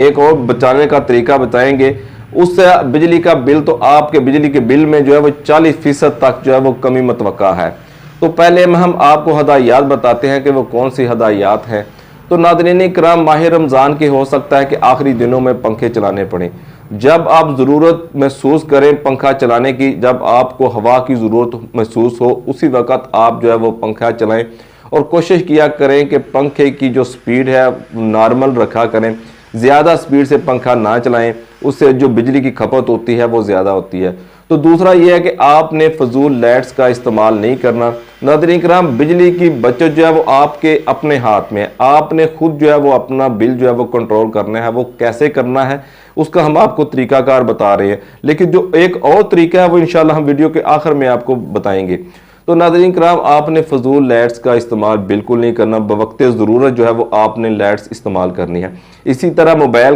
एक और बचाने का तरीका बताएंगे। उससे बिजली का बिल तो आपके बिजली के बिल में जो है वो 40% तक जो है वो कमी मुतवक्का है। तो पहले हम आपको हदायत बताते हैं कि वो कौन सी हदायत हैं। तो नाज़रीन किराम, माह रमज़ान के हो सकता है कि आखिरी दिनों में पंखे चलाने पड़े। जब आप ज़रूरत महसूस करें पंखा चलाने की, जब आपको हवा की ज़रूरत महसूस हो, उसी वक़्त आप जो है वो पंखा चलाएं और कोशिश किया करें कि पंखे की जो स्पीड है नॉर्मल रखा करें। ज़्यादा स्पीड से पंखा ना चलाएं, उससे जो बिजली की खपत होती है वो ज़्यादा होती है। तो दूसरा ये है कि आपने फजूल लाइट्स का इस्तेमाल नहीं करना। नाज़रीन किराम, बिजली की बचत जो है वो आपके अपने हाथ में है। आपने खुद जो है वो अपना बिल जो है वो कंट्रोल करना है। वो कैसे करना है उसका हम आपको तरीकाकार बता रहे हैं, लेकिन जो एक और तरीका है वो इंशाल्लाह हम वीडियो के आखिर में आपको बताएंगे। तो नाज़रीन किराम, आपने फजूल लाइट्स का इस्तेमाल बिल्कुल नहीं करना। बवक्ते ज़रूरत जो है वो आपने लाइट्स इस्तेमाल करनी है। इसी तरह मोबाइल